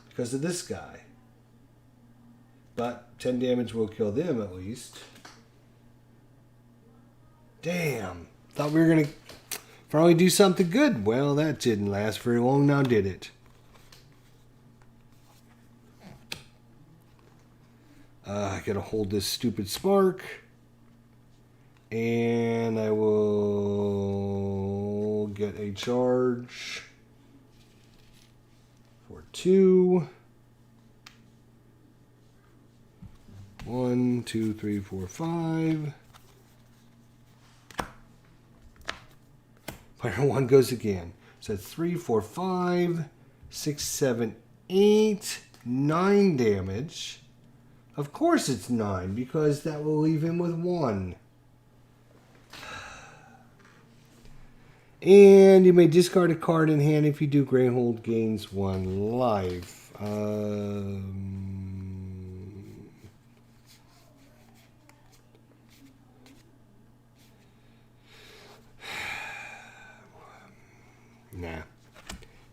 [SPEAKER 1] Because of this guy. But 10 damage will kill them, at least. Damn. Thought we were going to finally do something good. Well, that didn't last very long now, did it? I gotta hold this stupid spark. And I will get a charge for 2. 1, 2, 3, 4, 5. Player 1 goes again. So that's 3, 4, 5, 6, 7, 8, 9 damage. Of course it's 9, because that will leave him with 1. And you may discard a card in hand. If you do, Greyhold gains 1 life.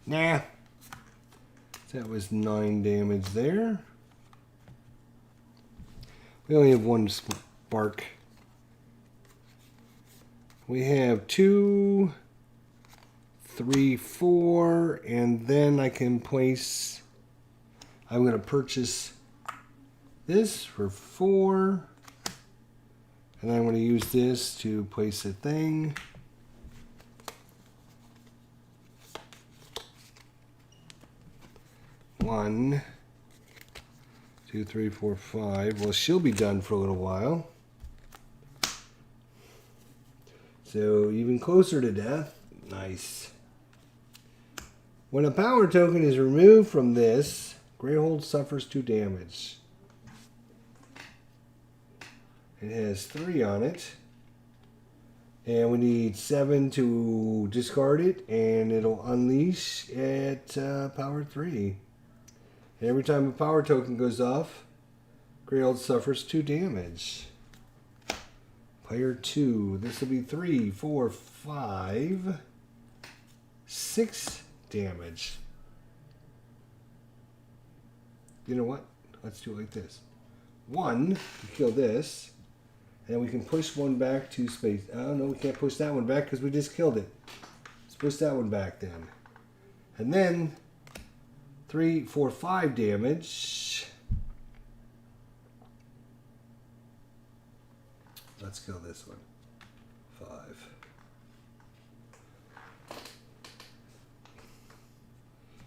[SPEAKER 1] Nah. That was 9 damage there. We only have 1 spark. We have 2, 3, 4, and then I can place... I'm going to purchase this for 4. And I'm going to use this to place a thing. One, 2, 3, 4, 5. Well, she'll be done for a little while. So even closer to death. Nice. When a power token is removed from this, Greyhold suffers 2 damage. It has 3 on it. And we need 7 to discard it, and it'll unleash at power 3. And every time a power token goes off, Greyhold suffers 2 damage. Player 2. This will be 3, 4, 5, 6 damage. You know what? Let's do it like this. 1 to kill this. And we can push 1 back 2 spaces. Oh, no, we can't push that one back because we just killed it. Let's push that one back then. And then 3, 4, 5 damage. Let's kill this one. 5.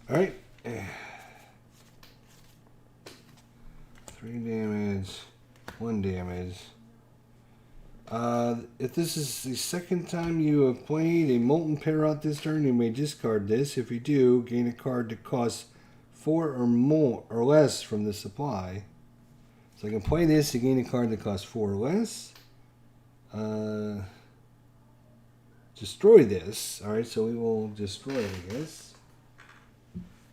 [SPEAKER 1] All right. 3 damage. 1 damage. If this is the second time you have played a Molten Parrot this turn, you may discard this. If you do, gain a card that costs 4 or more or less from the supply. So I can play this to gain a card that costs 4 or less. Destroy this. Alright, so we will destroy it, I guess.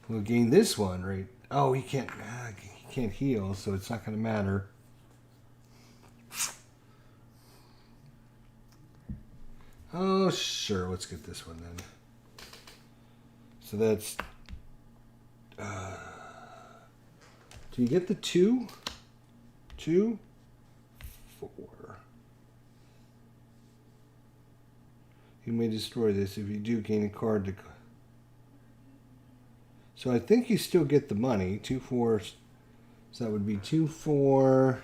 [SPEAKER 1] We'll gain this one, right? Oh, he can't heal, so it's not going to matter. Oh, sure. Let's get this one then. So that's... do you get the 2? 2? 4. You may destroy this. If you do, gain a card to... So I think you still get the money. 2, 4... So that would be 2, 4...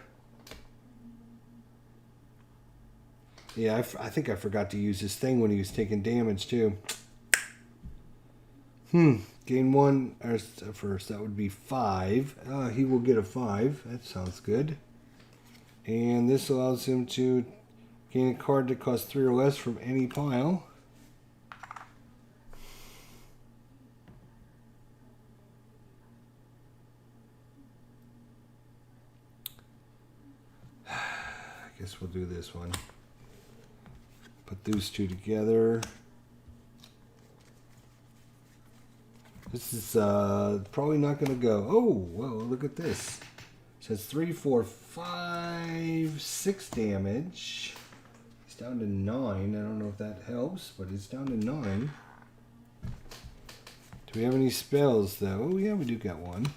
[SPEAKER 1] Yeah, I think I forgot to use this thing when he was taking damage, too. Gain 1 first. That would be 5. He will get a 5. That sounds good. And this allows him to gain a card that costs 3 or less from any pile. I guess we'll do this one. Put those two together. This is probably not going to go. Oh, well, look at this. It says 3, 4, 5, 6 damage. It's down to 9. I don't know if that helps, but it's down to 9. Do we have any spells, though? Oh, yeah, we do got one.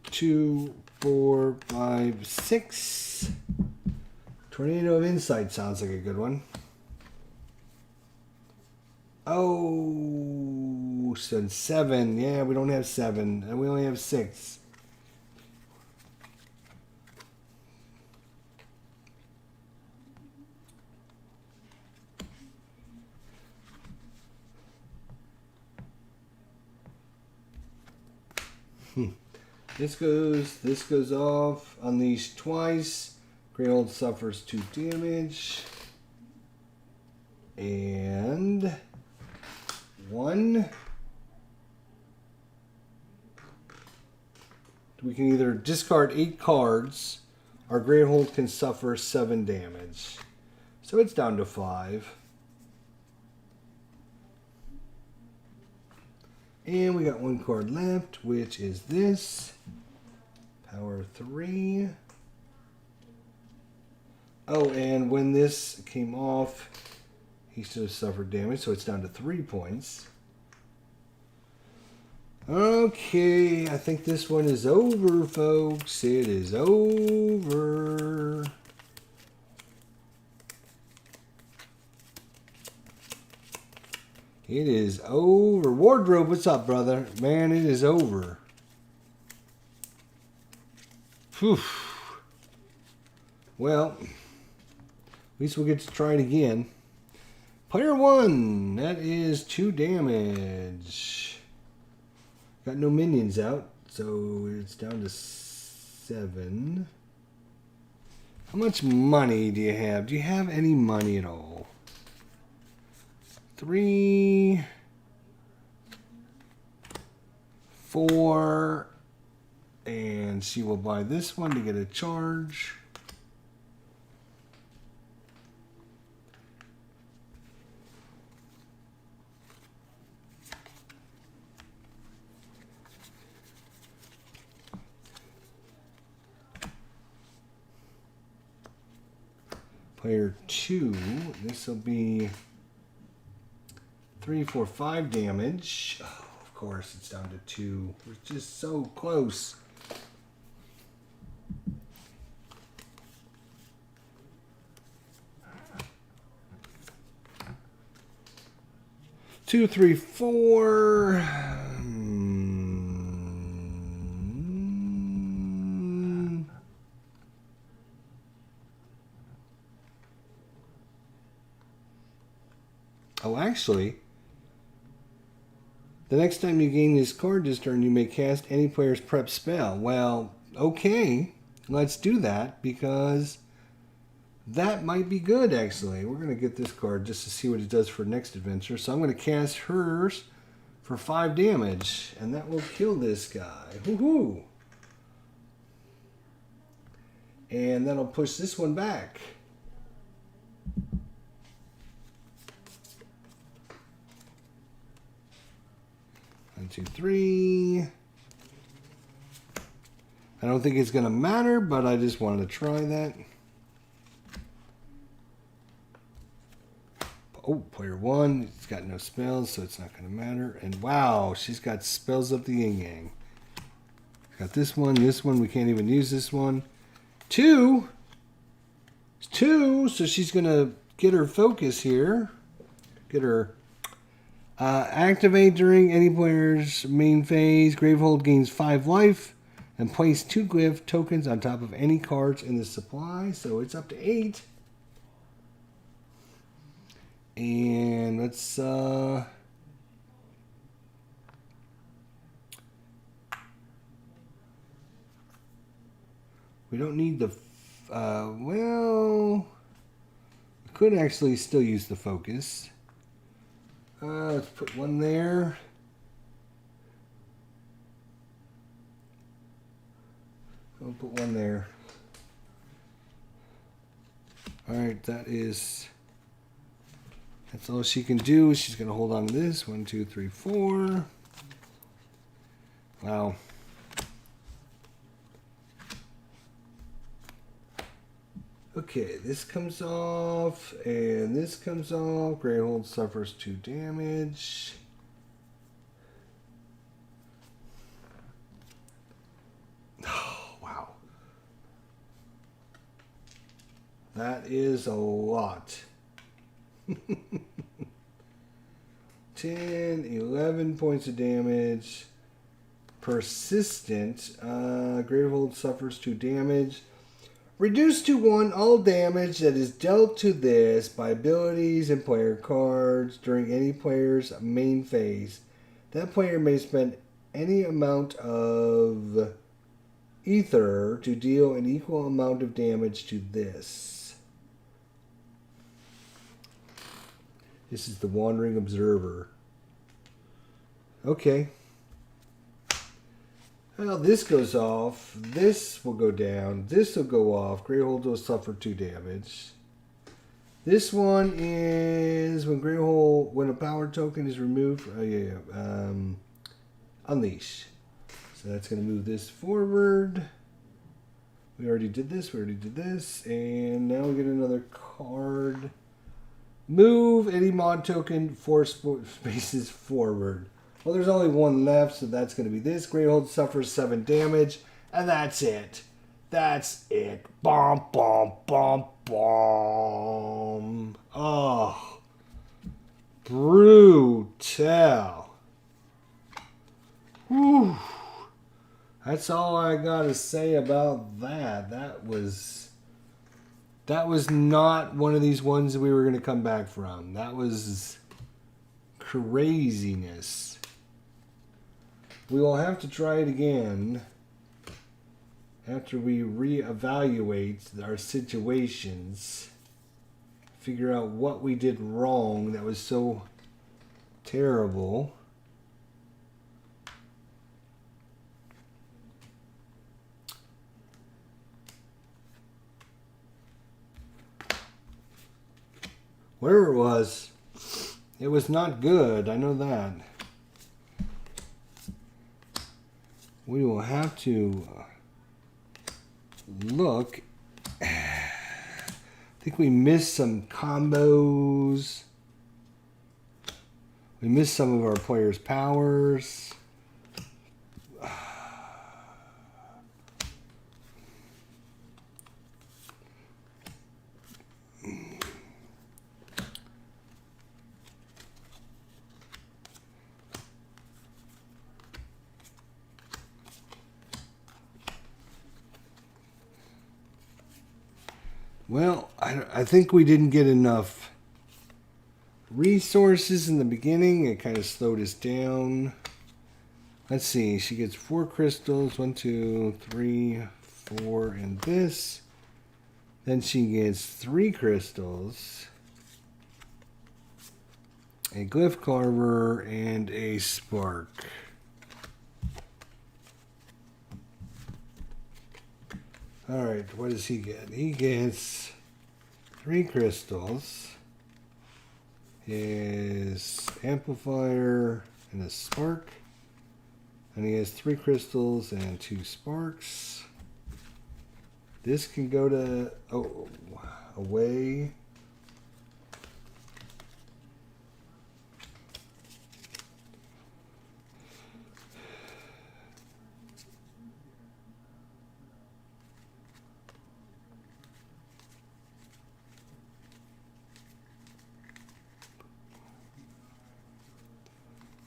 [SPEAKER 1] Two, 4, 5, 6. Tornado of Insight sounds like a good one. Oh, so 7. Yeah, we don't have 7. And we only have 6. This goes off. Unleashed twice. Greyhold suffers 2 damage. And 1. We can either discard 8 cards, or Greyhold can suffer 7 damage. So it's down to 5. And we got 1 card left, which is this. Power 3. Oh, and when this came off, he should have suffered damage, so it's down to 3 points. Okay, I think this one is over, folks. It is over. It is over. Wardrobe, what's up, brother? Man, it is over. Whew. Well, at least we'll get to try it again. Player 1, that is 2 damage. Got no minions out, so it's down to 7. How much money do you have? Do you have any money at all? 3, 4, and she will buy this one to get a charge. Player 2, this will be 3, 4, 5 damage. Oh, of course, it's down to 2. We're just so close. Two, 3, 4. Oh, actually, the next time you gain this card this turn, you may cast any player's prep spell. Well, okay, let's do that because that might be good, actually. We're going to get this card just to see what it does for next adventure. So I'm going to cast hers for 5 damage, and that will kill this guy. Woohoo! And that'll push this one back. One, 2, 3. I don't think it's going to matter, but I just wanted to try that. Oh, player 1. It's got no spells, so it's not going to matter. And wow, she's got spells up the yin-yang. Got this one. We can't even use this one. 2. It's 2, so she's going to get her focus here. Get her... activate during any player's main phase. Gravehold gains 5 life and place 2 glyph tokens on top of any cards in the supply. So it's up to 8. And let's we don't need the well, we could actually still use the focus. Let's put one there. I'll put one there. Alright, that's all she can do. She's going to hold on to this. 1, 2, 3, 4. Wow. Okay, this comes off, and this comes off. Greyhold suffers 2 damage. Oh, wow. That is a lot. 10, 11 points of damage. Persistent. Greyhold suffers 2 damage. Reduce to 1 all damage that is dealt to this by abilities and player cards during any player's main phase. That player may spend any amount of ether to deal an equal amount of damage to this. This is the Wandering Observer. Okay. Well, this goes off. This will go down. This will go off. Greyhold will suffer 2 damage. This one is when a power token is removed. Unleash. So that's going to move this forward. We already did this. And now we get another card. Move any mod token 4 spaces forward. Well, there's only one left, so that's going to be this. Greyhold suffers 7 damage, and that's it. That's it. Bom, bom, bom, bom. Oh. Brutal. Whew. That's all I got to say about that. That was not one of these ones that we were going to come back from. That was craziness. We will have to try it again after we reevaluate our situations, figure out what we did wrong that was so terrible. Whatever it was not good. I know that. We will have to look. I think we missed some combos. We missed some of our players' powers. Well, I think we didn't get enough resources in the beginning. It kind of slowed us down. Let's see. She gets 4 crystals. 1, 2, 3, 4, and this. Then she gets 3 crystals, a glyph carver, and a spark. Alright, what does he get? He gets 3 crystals, his amplifier, and a spark. And he has 3 crystals and 2 sparks. This can go to away.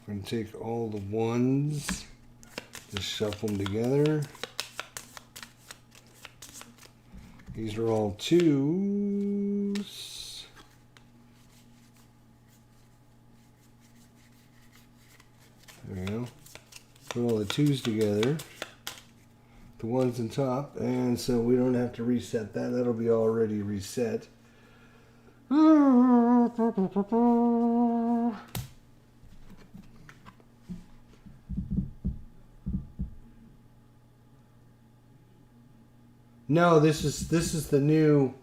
[SPEAKER 1] I'm going to take all the ones, just shuffle them together. These are all 2s. There we go. Put all the 2s together. The 1s on top. And so we don't have to reset that. That'll be already reset. No, this is the new.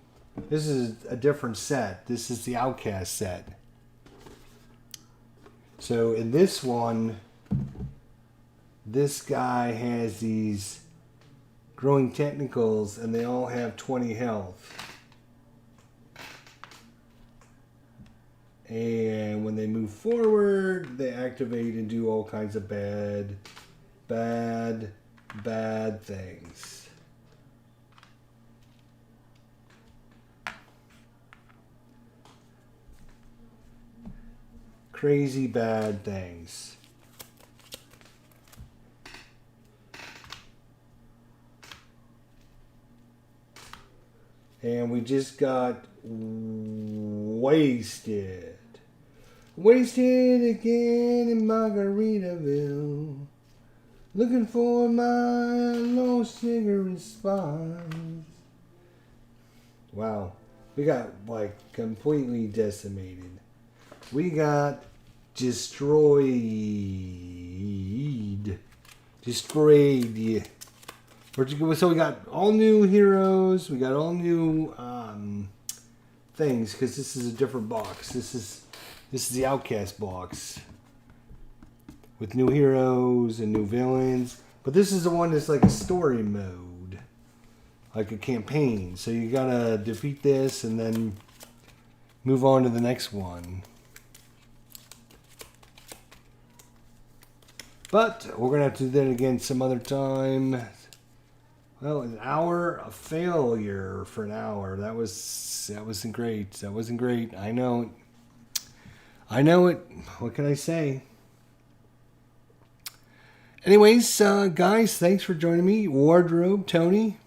[SPEAKER 1] This is a different set. This is the OUTCAST set. So in this one, this guy has these growing tentacles, and they all have 20 health. And when they move forward, they activate and do all kinds of bad things. Crazy bad things. And we just got wasted. Wasted again in Margaritaville. Looking for my lost cigarette spots. Wow. We got like completely decimated. We got destroyed. Yeah. So we got all new heroes. We got all new things because this is a different box. This is the OUTCAST box with new heroes and new villains. But this is the one that's like a story mode, like a campaign. So you gotta defeat this and then move on to the next one. But we're gonna have to do that again some other time. Well, an hour of failure for an hour. That wasn't great. That wasn't great. I know it. What can I say? Anyways, guys, thanks for joining me. Wardrobe, Tony.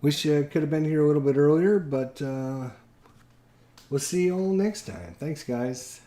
[SPEAKER 1] Wish I could have been here a little bit earlier, but we'll see you all next time. Thanks, guys.